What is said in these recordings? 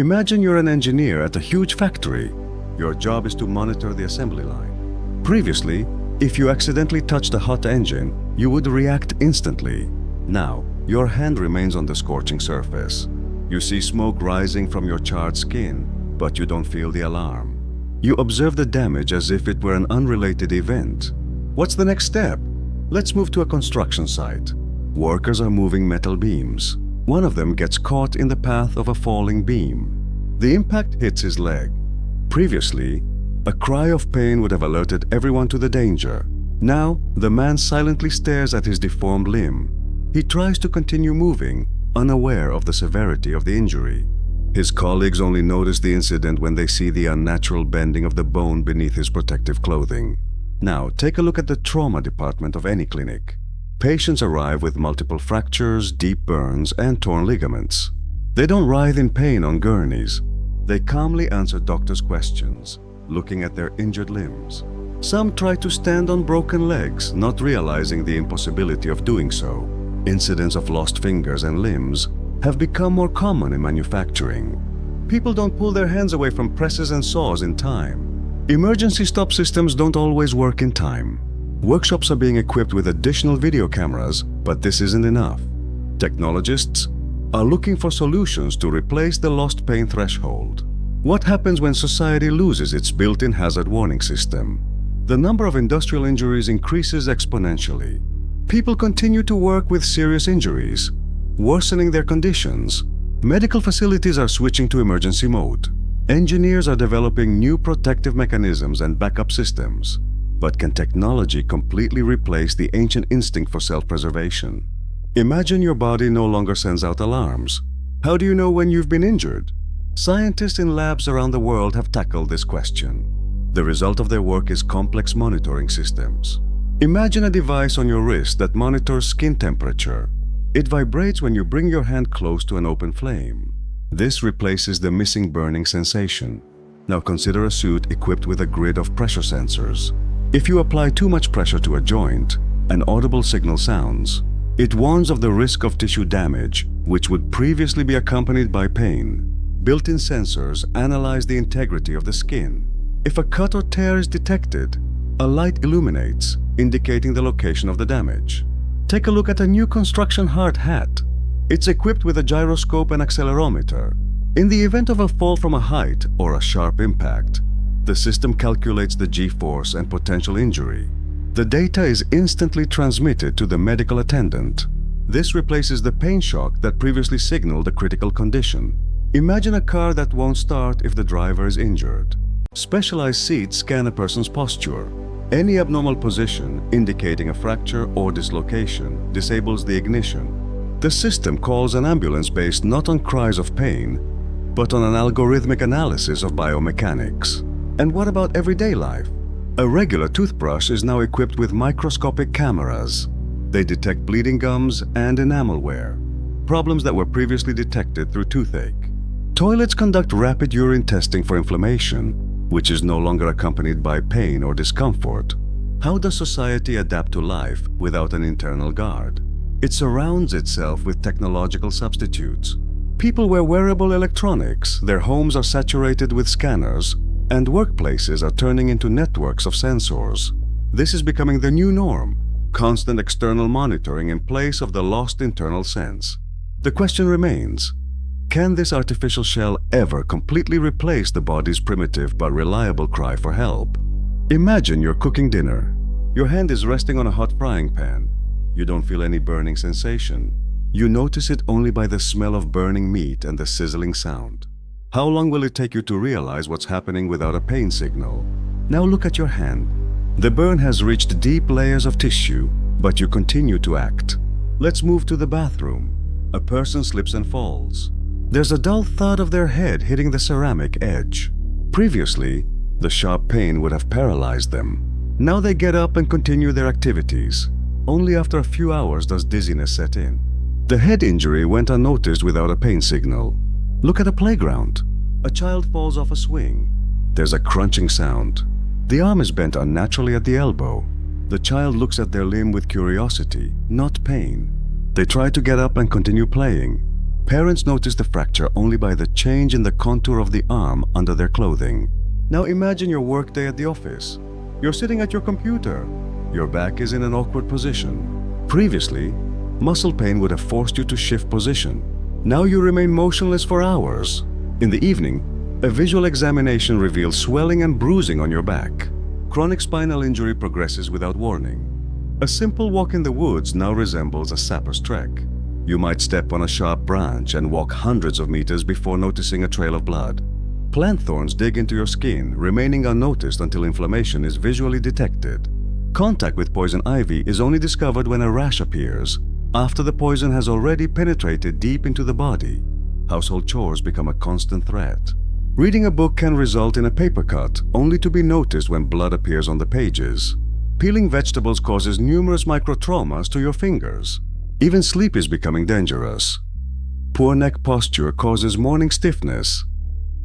Imagine you're an engineer at a huge factory. Your job is to monitor the assembly line. Previously, if you accidentally touched a hot engine, you would react instantly. Now, your hand remains on the scorching surface. You see smoke rising from your charred skin, but you don't feel the alarm. You observe the damage as if it were an unrelated event. What's the next step? Let's move to a construction site. Workers are moving metal beams. One of them gets caught in the path of a falling beam. The impact hits his leg. Previously, a cry of pain would have alerted everyone to the danger. Now, the man silently stares at his deformed limb. He tries to continue moving, unaware of the severity of the injury. His colleagues only notice the incident when they see the unnatural bending of the bone beneath his protective clothing. Now, take a look at the trauma department of any clinic. Patients arrive with multiple fractures, deep burns, and torn ligaments. They don't writhe in pain on gurneys. They calmly answer doctors' questions, looking at their injured limbs. Some try to stand on broken legs, not realizing the impossibility of doing so. Incidents of lost fingers and limbs have become more common in manufacturing. People don't pull their hands away from presses and saws in time. Emergency stop systems don't always work in time. Workshops are being equipped with additional video cameras, but this isn't enough. Technologists are looking for solutions to replace the lost pain threshold. What happens when society loses its built-in hazard warning system? The number of industrial injuries increases exponentially. People continue to work with serious injuries, worsening their conditions. Medical facilities are switching to emergency mode. Engineers are developing new protective mechanisms and backup systems. But can technology completely replace the ancient instinct for self-preservation? Imagine your body no longer sends out alarms. How do you know when you've been injured? Scientists in labs around the world have tackled this question. The result of their work is complex monitoring systems. Imagine a device on your wrist that monitors skin temperature. It vibrates when you bring your hand close to an open flame. This replaces the missing burning sensation. Now consider a suit equipped with a grid of pressure sensors. If you apply too much pressure to a joint, an audible signal sounds. It warns of the risk of tissue damage, which would previously be accompanied by pain. Built-in sensors analyze the integrity of the skin. If a cut or tear is detected, a light illuminates, indicating the location of the damage. Take a look at a new construction hard hat. It's equipped with a gyroscope and accelerometer. In the event of a fall from a height or a sharp impact, the system calculates the G-force and potential injury. The data is instantly transmitted to the medical attendant. This replaces the pain shock that previously signaled a critical condition. Imagine a car that won't start if the driver is injured. Specialized seats scan a person's posture. Any abnormal position indicating a fracture or dislocation disables the ignition. The system calls an ambulance based not on cries of pain, but on an algorithmic analysis of biomechanics. And what about everyday life? A regular toothbrush is now equipped with microscopic cameras. They detect bleeding gums and enamel wear, problems that were previously detected through toothache. Toilets conduct rapid urine testing for inflammation, which is no longer accompanied by pain or discomfort. How does society adapt to life without an internal guard? It surrounds itself with technological substitutes. People wear wearable electronics, their homes are saturated with scanners, and workplaces are turning into networks of sensors. This is becoming the new norm, constant external monitoring in place of the lost internal sense. The question remains, can this artificial shell ever completely replace the body's primitive but reliable cry for help? Imagine you're cooking dinner. Your hand is resting on a hot frying pan. You don't feel any burning sensation. You notice it only by the smell of burning meat and the sizzling sound. How long will it take you to realize what's happening without a pain signal? Now look at your hand. The burn has reached deep layers of tissue, but you continue to act. Let's move to the bathroom. A person slips and falls. There's a dull thud of their head hitting the ceramic edge. Previously, the sharp pain would have paralyzed them. Now they get up and continue their activities. Only after a few hours does dizziness set in. The head injury went unnoticed without a pain signal. Look at a playground. A child falls off a swing. There's a crunching sound. The arm is bent unnaturally at the elbow. The child looks at their limb with curiosity, not pain. They try to get up and continue playing. Parents notice the fracture only by the change in the contour of the arm under their clothing. Now imagine your workday at the office. You're sitting at your computer. Your back is in an awkward position. Previously, muscle pain would have forced you to shift position. Now you remain motionless for hours. In the evening, a visual examination reveals swelling and bruising on your back. Chronic spinal injury progresses without warning. A simple walk in the woods now resembles a sapper's trek. You might step on a sharp branch and walk hundreds of meters before noticing a trail of blood. Plant thorns dig into your skin, remaining unnoticed until inflammation is visually detected. Contact with poison ivy is only discovered when a rash appears, after the poison has already penetrated deep into the body. Household chores become a constant threat. Reading a book can result in a paper cut, only to be noticed when blood appears on the pages. Peeling vegetables causes numerous microtraumas to your fingers. Even sleep is becoming dangerous. Poor neck posture causes morning stiffness,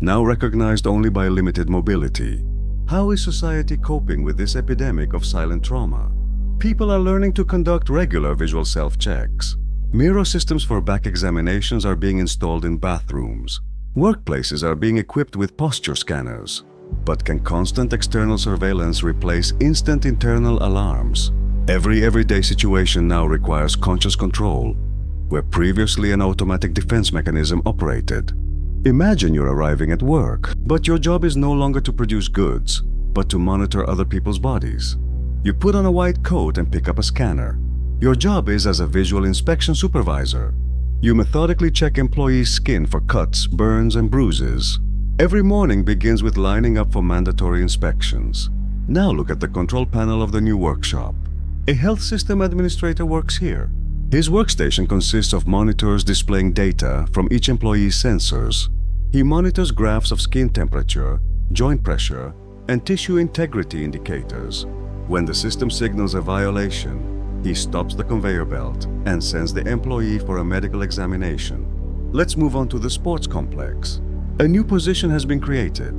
now recognized only by limited mobility. How is society coping with this epidemic of silent trauma? People are learning to conduct regular visual self-checks. Mirror systems for back examinations are being installed in bathrooms. Workplaces are being equipped with posture scanners. But can constant external surveillance replace instant internal alarms? Every everyday situation now requires conscious control, where previously an automatic defense mechanism operated. Imagine you're arriving at work, but your job is no longer to produce goods, but to monitor other people's bodies. You put on a white coat and pick up a scanner. Your job is as a visual inspection supervisor. You methodically check employees' skin for cuts, burns, and bruises. Every morning begins with lining up for mandatory inspections. Now look at the control panel of the new workshop. A health system administrator works here. His workstation consists of monitors displaying data from each employee's sensors. He monitors graphs of skin temperature, joint pressure, and tissue integrity indicators. When the system signals a violation, he stops the conveyor belt and sends the employee for a medical examination. Let's move on to the sports complex. A new position has been created: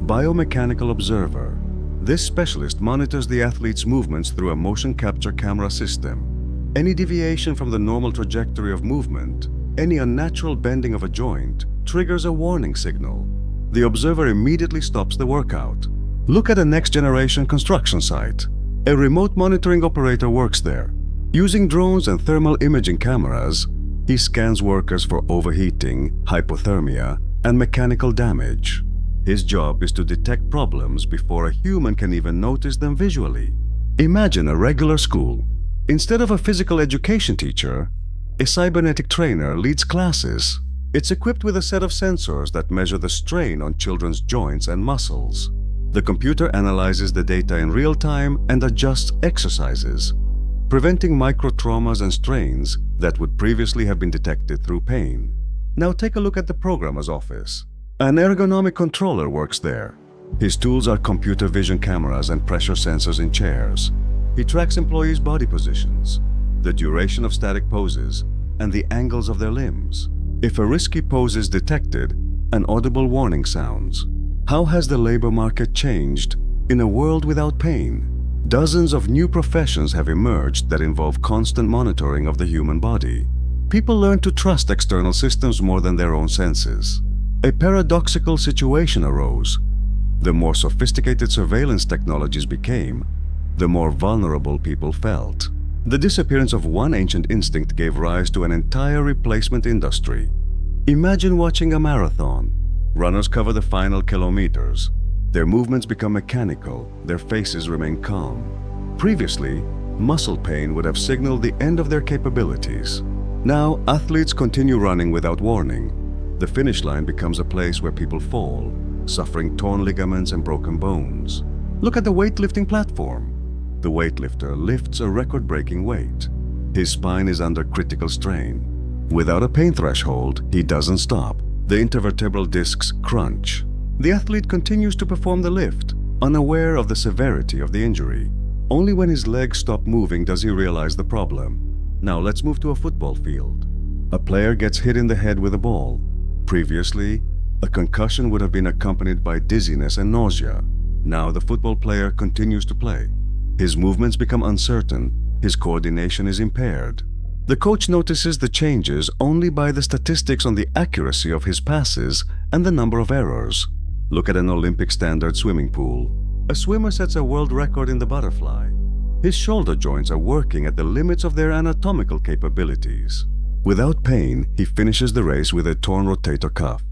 biomechanical observer. This specialist monitors the athlete's movements through a motion capture camera system. Any deviation from the normal trajectory of movement, any unnatural bending of a joint, triggers a warning signal. The observer immediately stops the workout. Look at a next-generation construction site. A remote monitoring operator works there. Using drones and thermal imaging cameras, he scans workers for overheating, hypothermia, and mechanical damage. His job is to detect problems before a human can even notice them visually. Imagine a regular school. Instead of a physical education teacher, a cybernetic trainer leads classes. It's equipped with a set of sensors that measure the strain on children's joints and muscles. The computer analyzes the data in real time and adjusts exercises, preventing microtraumas and strains that would previously have been detected through pain. Now take a look at the programmer's office. An ergonomic controller works there. His tools are computer vision cameras and pressure sensors in chairs. He tracks employees' body positions, the duration of static poses, and the angles of their limbs. If a risky pose is detected, an audible warning sounds. How has the labor market changed in a world without pain? Dozens of new professions have emerged that involve constant monitoring of the human body. People learn to trust external systems more than their own senses. A paradoxical situation arose. The more sophisticated surveillance technologies became, the more vulnerable people felt. The disappearance of one ancient instinct gave rise to an entire replacement industry. Imagine watching a marathon. Runners cover the final kilometers. Their movements become mechanical, their faces remain calm. Previously, muscle pain would have signaled the end of their capabilities. Now, athletes continue running without warning. The finish line becomes a place where people fall, suffering torn ligaments and broken bones. Look at the weightlifting platform. The weightlifter lifts a record-breaking weight. His spine is under critical strain. Without a pain threshold, he doesn't stop. The intervertebral discs crunch. The athlete continues to perform the lift, unaware of the severity of the injury. Only when his legs stop moving does he realize the problem. Now let's move to a football field. A player gets hit in the head with a ball. Previously, a concussion would have been accompanied by dizziness and nausea. Now the football player continues to play. His movements become uncertain, his coordination is impaired. The coach notices the changes only by the statistics on the accuracy of his passes and the number of errors. Look at an Olympic standard swimming pool. A swimmer sets a world record in the butterfly. His shoulder joints are working at the limits of their anatomical capabilities. Without pain, he finishes the race with a torn rotator cuff.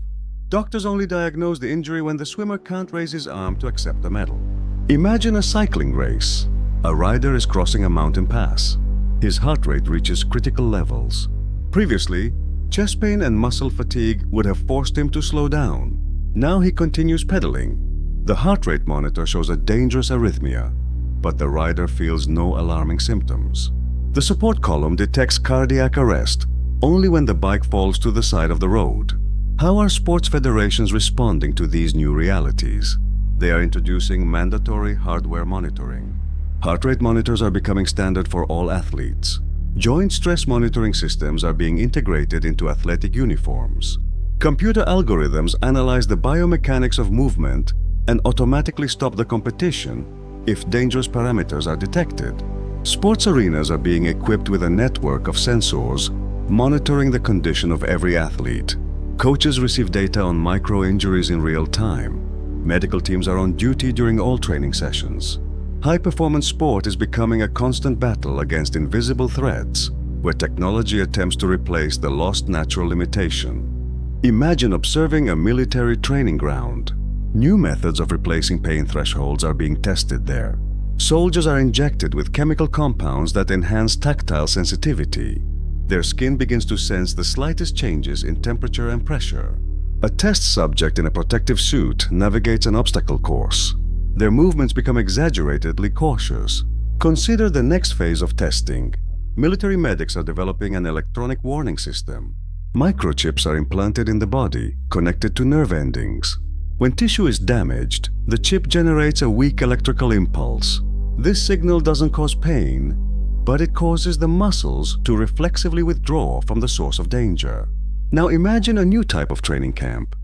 Doctors only diagnose the injury when the swimmer can't raise his arm to accept the medal. Imagine a cycling race. A rider is crossing a mountain pass. His heart rate reaches critical levels. Previously, chest pain and muscle fatigue would have forced him to slow down. Now he continues pedaling. The heart rate monitor shows a dangerous arrhythmia, but the rider feels no alarming symptoms. The support column detects cardiac arrest only when the bike falls to the side of the road. How are sports federations responding to these new realities? They are introducing mandatory hardware monitoring. Heart rate monitors are becoming standard for all athletes. Joint stress monitoring systems are being integrated into athletic uniforms. Computer algorithms analyze the biomechanics of movement and automatically stop the competition if dangerous parameters are detected. Sports arenas are being equipped with a network of sensors monitoring the condition of every athlete. Coaches receive data on micro-injuries in real time. Medical teams are on duty during all training sessions. High-performance sport is becoming a constant battle against invisible threats, where technology attempts to replace the lost natural limitation. Imagine observing a military training ground. New methods of replacing pain thresholds are being tested there. Soldiers are injected with chemical compounds that enhance tactile sensitivity. Their skin begins to sense the slightest changes in temperature and pressure. A test subject in a protective suit navigates an obstacle course. Their movements become exaggeratedly cautious. Consider the next phase of testing. Military medics are developing an electronic warning system. Microchips are implanted in the body, connected to nerve endings. When tissue is damaged, the chip generates a weak electrical impulse. This signal doesn't cause pain, but it causes the muscles to reflexively withdraw from the source of danger. Now imagine a new type of training camp.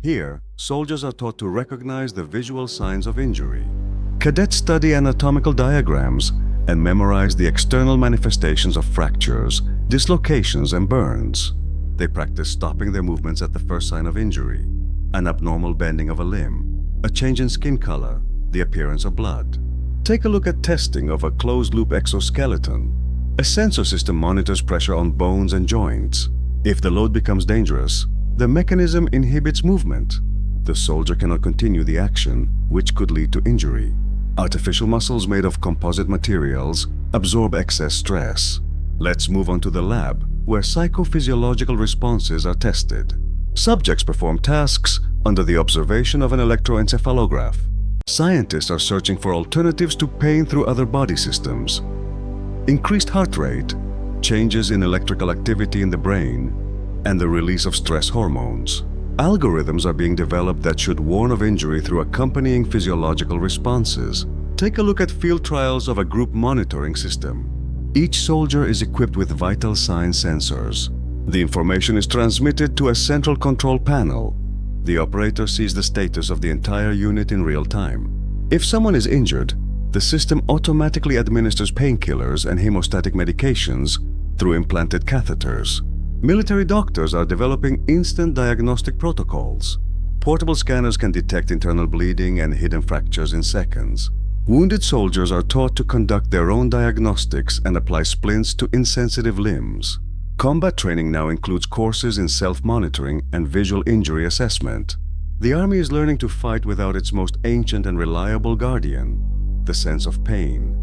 Here, soldiers are taught to recognize the visual signs of injury. Cadets study anatomical diagrams and memorize the external manifestations of fractures, dislocations, and burns. They practice stopping their movements at the first sign of injury: an abnormal bending of a limb, a change in skin color, the appearance of blood. Take a look at testing of a closed-loop exoskeleton. A sensor system monitors pressure on bones and joints. If the load becomes dangerous, the mechanism inhibits movement. The soldier cannot continue the action, which could lead to injury. Artificial muscles made of composite materials absorb excess stress. Let's move on to the lab, where psychophysiological responses are tested. Subjects perform tasks under the observation of an electroencephalograph. Scientists are searching for alternatives to pain through other body systems. Increased heart rate, changes in electrical activity in the brain, and the release of stress hormones. Algorithms are being developed that should warn of injury through accompanying physiological responses. Take a look at field trials of a group monitoring system. Each soldier is equipped with vital sign sensors. The information is transmitted to a central control panel. The operator sees the status of the entire unit in real time. If someone is injured, the system automatically administers painkillers and hemostatic medications through implanted catheters. Military doctors are developing instant diagnostic protocols. Portable scanners can detect internal bleeding and hidden fractures in seconds. Wounded soldiers are taught to conduct their own diagnostics and apply splints to insensitive limbs. Combat training now includes courses in self-monitoring and visual injury assessment. The army is learning to fight without its most ancient and reliable guardian, the sense of pain.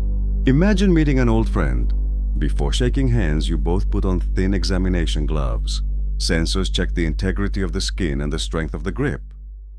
Imagine meeting an old friend. Before shaking hands, you both put on thin examination gloves. Sensors check the integrity of the skin and the strength of the grip.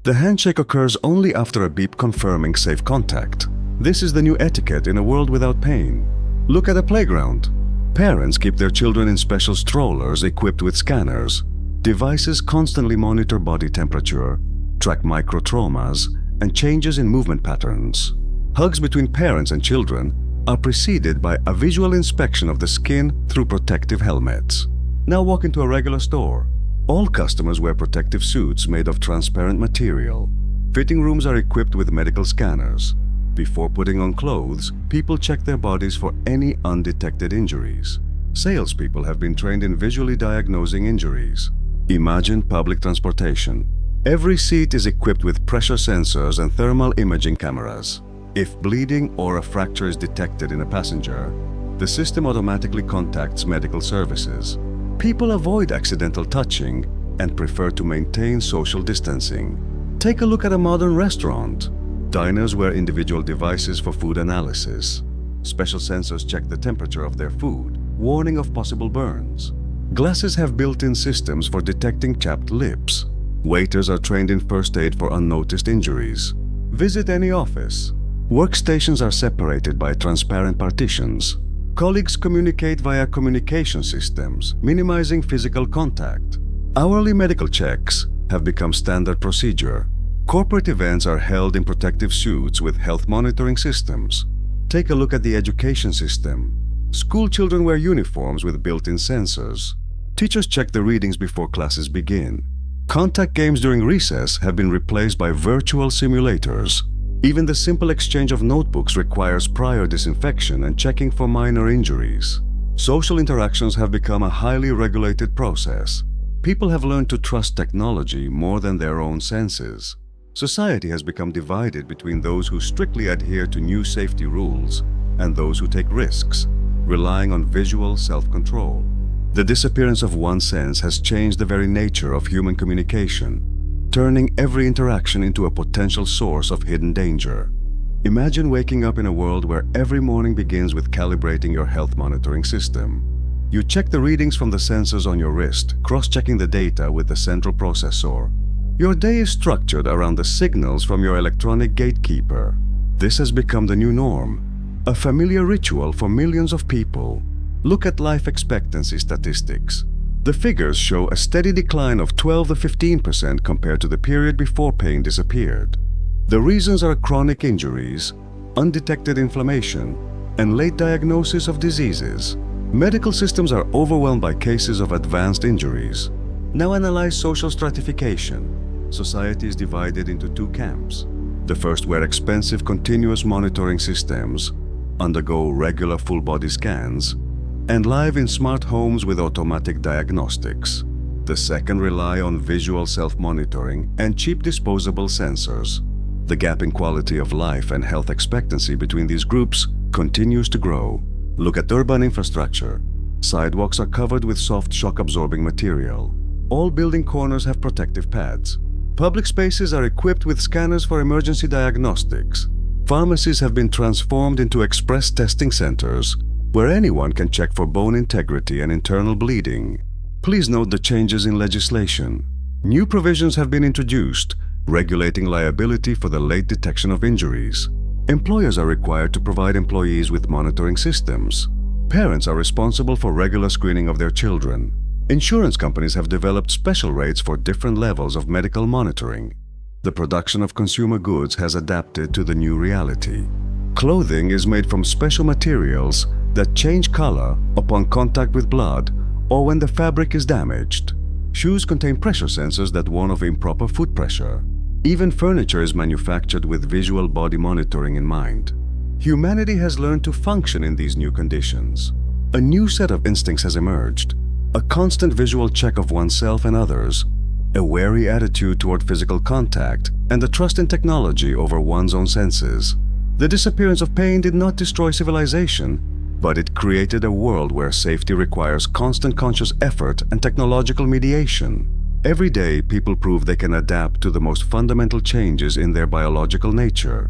The handshake occurs only after a beep confirming safe contact. This is the new etiquette in a world without pain. Look at a playground. Parents keep their children in special strollers equipped with scanners. Devices constantly monitor body temperature, track microtraumas, and changes in movement patterns. Hugs between parents and children are preceded by a visual inspection of the skin through protective helmets. Now walk into a regular store. All customers wear protective suits made of transparent material. Fitting rooms are equipped with medical scanners. Before putting on clothes, people check their bodies for any undetected injuries. Salespeople have been trained in visually diagnosing injuries. Imagine public transportation. Every seat is equipped with pressure sensors and thermal imaging cameras. If bleeding or a fracture is detected in a passenger, the system automatically contacts medical services. People avoid accidental touching and prefer to maintain social distancing. Take a look at a modern restaurant. Diners wear individual devices for food analysis. Special sensors check the temperature of their food, warning of possible burns. Glasses have built-in systems for detecting chapped lips. Waiters are trained in first aid for unnoticed injuries. Visit any office. Workstations are separated by transparent partitions. Colleagues communicate via communication systems, minimizing physical contact. Hourly medical checks have become standard procedure. Corporate events are held in protective suits with health monitoring systems. Take a look at the education system. School children wear uniforms with built-in sensors. Teachers check the readings before classes begin. Contact games during recess have been replaced by virtual simulators. Even the simple exchange of notebooks requires prior disinfection and checking for minor injuries. Social interactions have become a highly regulated process. People have learned to trust technology more than their own senses. Society has become divided between those who strictly adhere to new safety rules and those who take risks, relying on visual self-control. The disappearance of one sense has changed the very nature of human communication, turning every interaction into a potential source of hidden danger. Imagine waking up in a world where every morning begins with calibrating your health monitoring system. You check the readings from the sensors on your wrist, cross-checking the data with the central processor. Your day is structured around the signals from your electronic gatekeeper. This has become the new norm, a familiar ritual for millions of people. Look at life expectancy statistics. The figures show a steady decline of 12 to 15% compared to the period before pain disappeared. The reasons are chronic injuries, undetected inflammation, and late diagnosis of diseases. Medical systems are overwhelmed by cases of advanced injuries. Now analyze social stratification. Society is divided into two camps. The first, where expensive continuous monitoring systems undergo regular full-body scans and live in smart homes with automatic diagnostics. The second rely on visual self-monitoring and cheap disposable sensors. The gap in quality of life and health expectancy between these groups continues to grow. Look at urban infrastructure. Sidewalks are covered with soft shock-absorbing material. All building corners have protective pads. Public spaces are equipped with scanners for emergency diagnostics. Pharmacies have been transformed into express testing centers where anyone can check for bone integrity and internal bleeding. Please note the changes in legislation. New provisions have been introduced, regulating liability for the late detection of injuries. Employers are required to provide employees with monitoring systems. Parents are responsible for regular screening of their children. Insurance companies have developed special rates for different levels of medical monitoring. The production of consumer goods has adapted to the new reality. Clothing is made from special materials that change color upon contact with blood or when the fabric is damaged. Shoes contain pressure sensors that warn of improper foot pressure. Even furniture is manufactured with visual body monitoring in mind. Humanity has learned to function in these new conditions. A new set of instincts has emerged. A constant visual check of oneself and others, a wary attitude toward physical contact, and a trust in technology over one's own senses. The disappearance of pain did not destroy civilization, but it created a world where safety requires constant conscious effort and technological mediation. Every day, people prove they can adapt to the most fundamental changes in their biological nature.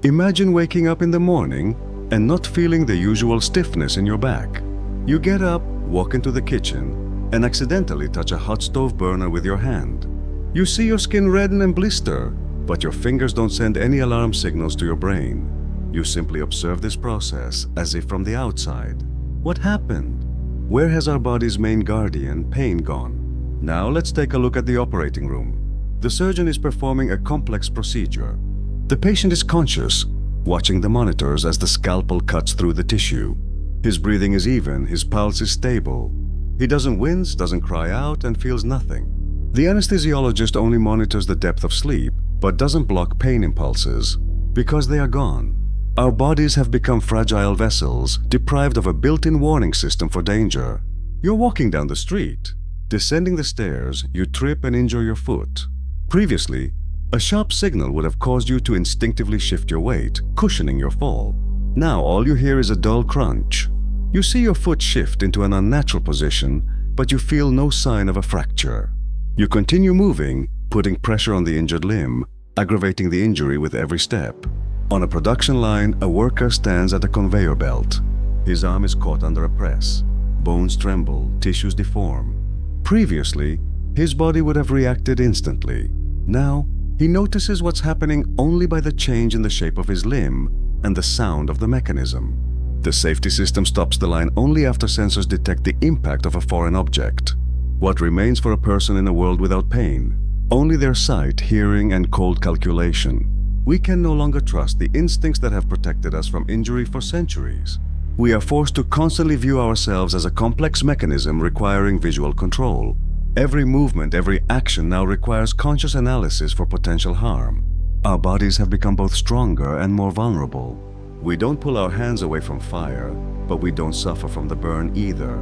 Imagine waking up in the morning and not feeling the usual stiffness in your back. You get up, walk into the kitchen, and accidentally touch a hot stove burner with your hand. You see your skin redden and blister, but your fingers don't send any alarm signals to your brain. You simply observe this process as if from the outside. What happened? Where has our body's main guardian, pain, gone? Now let's take a look at the operating room. The surgeon is performing a complex procedure. The patient is conscious, watching the monitors as the scalpel cuts through the tissue. His breathing is even, his pulse is stable. He doesn't wince, doesn't cry out, and feels nothing. The anesthesiologist only monitors the depth of sleep, but doesn't block pain impulses, because they are gone. Our bodies have become fragile vessels, deprived of a built-in warning system for danger. You're walking down the street. Descending the stairs, you trip and injure your foot. Previously, a sharp signal would have caused you to instinctively shift your weight, cushioning your fall. Now all you hear is a dull crunch. You see your foot shift into an unnatural position, but you feel no sign of a fracture. You continue moving, putting pressure on the injured limb, aggravating the injury with every step. On a production line, a worker stands at a conveyor belt. His arm is caught under a press. Bones tremble, tissues deform. Previously, his body would have reacted instantly. Now, he notices what's happening only by the change in the shape of his limb and the sound of the mechanism. The safety system stops the line only after sensors detect the impact of a foreign object. What remains for a person in a world without pain? Only their sight, hearing, and cold calculation. We can no longer trust the instincts that have protected us from injury for centuries. We are forced to constantly view ourselves as a complex mechanism requiring visual control. Every movement, every action now requires conscious analysis for potential harm. Our bodies have become both stronger and more vulnerable. We don't pull our hands away from fire, but we don't suffer from the burn either.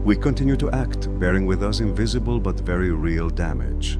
We continue to act, bearing with us invisible but very real damage.